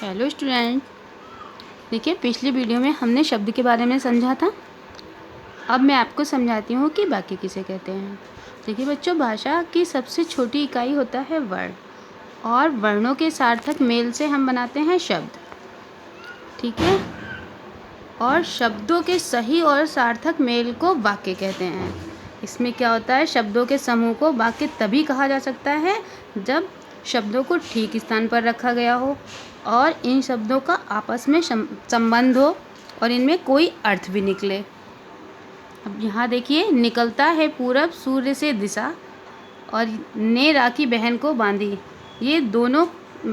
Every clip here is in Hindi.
हेलो स्टूडेंट, देखिए पिछली वीडियो में हमने शब्द के बारे में समझा था। अब मैं आपको समझाती हूँ कि वाक्य किसे कहते हैं। देखिए बच्चों, भाषा की सबसे छोटी इकाई होता है वर्ण, और वर्णों के सार्थक मेल से हम बनाते हैं शब्द, ठीक है। और शब्दों के सही और सार्थक मेल को वाक्य कहते हैं। इसमें क्या होता है, शब्दों के समूह को वाक्य तभी कहा जा सकता है जब शब्दों को ठीक स्थान पर रखा गया हो और इन शब्दों का आपस में संबंध हो और इनमें कोई अर्थ भी निकले। अब यहाँ देखिए, निकलता है पूरब सूर्य से दिशा और ने राखी बहन को बांधी, ये दोनों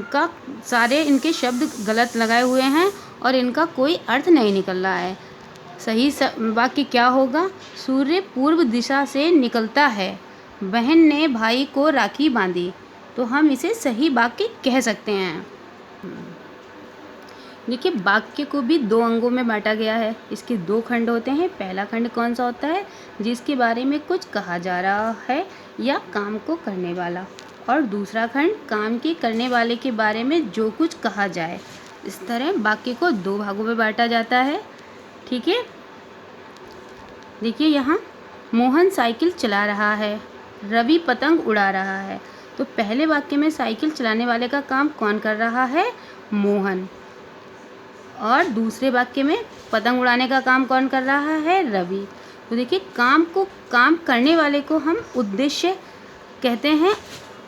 का सारे इनके शब्द गलत लगाए हुए हैं और इनका कोई अर्थ नहीं निकल रहा है। सही वाक्य क्या होगा, सूर्य पूर्व दिशा से निकलता है, बहन ने भाई को राखी बांधी, तो हम इसे सही वाक्य कह सकते हैं। देखिए, वाक्य को भी दो अंगों में बांटा गया है। इसके दो खंड होते हैं। पहला खंड कौन सा होता है, जिसके बारे में कुछ कहा जा रहा है या काम को करने वाला, और दूसरा खंड काम के करने वाले के बारे में जो कुछ कहा जाए। इस तरह वाक्य को दो भागों में बांटा जाता है, ठीक है। देखिए यहाँ, मोहन साइकिल चला रहा है, रवि पतंग उड़ा रहा है। तो पहले वाक्य में साइकिल चलाने वाले का काम कौन कर रहा है, मोहन, और दूसरे वाक्य में पतंग उड़ाने का काम कौन कर रहा है, रवि। तो देखिए, काम करने वाले को हम उद्देश्य कहते हैं।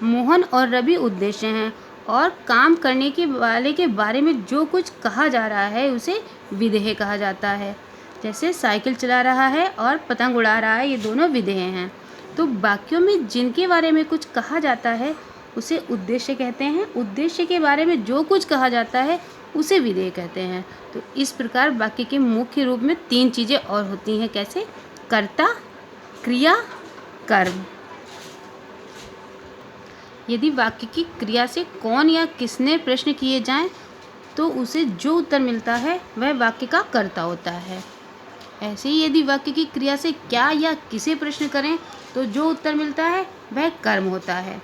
मोहन और रवि उद्देश्य हैं, और काम करने के वाले के बारे में जो कुछ कहा जा रहा है उसे विधेय कहा जाता है। जैसे साइकिल चला रहा है और पतंग उड़ा रहा है, ये दोनों विधेय हैं। तो वाक्यों में जिनके बारे में कुछ कहा जाता है उसे उद्देश्य कहते हैं। उद्देश्य के बारे में जो कुछ कहा जाता है उसे विधेय कहते हैं। तो इस प्रकार वाक्य के मुख्य रूप में तीन चीज़ें और होती हैं। कैसे, कर्ता, क्रिया, कर्म। यदि वाक्य की क्रिया से कौन या किसने प्रश्न किए जाएं तो उसे जो उत्तर मिलता है वह वाक्य का कर्ता होता है। ऐसे ही यदि वाक्य की क्रिया से क्या या किसे प्रश्न करें तो जो उत्तर मिलता है वह कर्म होता है।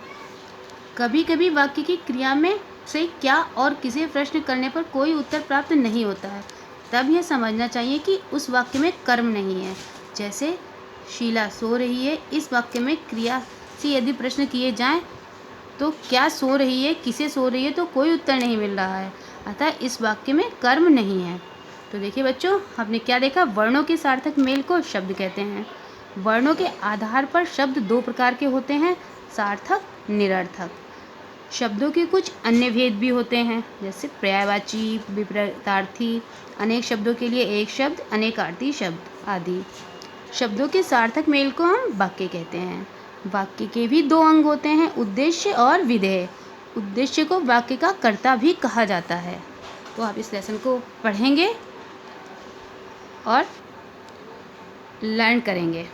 कभी कभी वाक्य की क्रिया में से क्या और किसे प्रश्न करने पर कोई उत्तर प्राप्त नहीं होता है, तब यह समझना चाहिए कि उस वाक्य में कर्म नहीं है। जैसे शीला सो रही है, इस वाक्य में क्रिया से यदि प्रश्न किए जाएं तो क्या सो रही है, किसे सो रही है, तो कोई उत्तर नहीं मिल रहा है, अतः इस वाक्य में कर्म नहीं है। तो देखिए बच्चों, हमने क्या देखा, वर्णों के सार्थक मेल को शब्द कहते हैं। वर्णों के आधार पर शब्द दो प्रकार के होते हैं, सार्थक, निरर्थक। शब्दों के कुछ अन्य भेद भी होते हैं, जैसे पर्यायवाची, विपरीतार्थी, अनेक शब्दों के लिए एक शब्द, अनेकार्थी शब्द आदि। शब्दों के सार्थक मेल को हम वाक्य कहते हैं। वाक्य के भी दो अंग होते हैं, उद्देश्य और विधेय। उद्देश्य को वाक्य का कर्ता भी कहा जाता है। तो आप इस लेसन को पढ़ेंगे और लर्न करेंगे।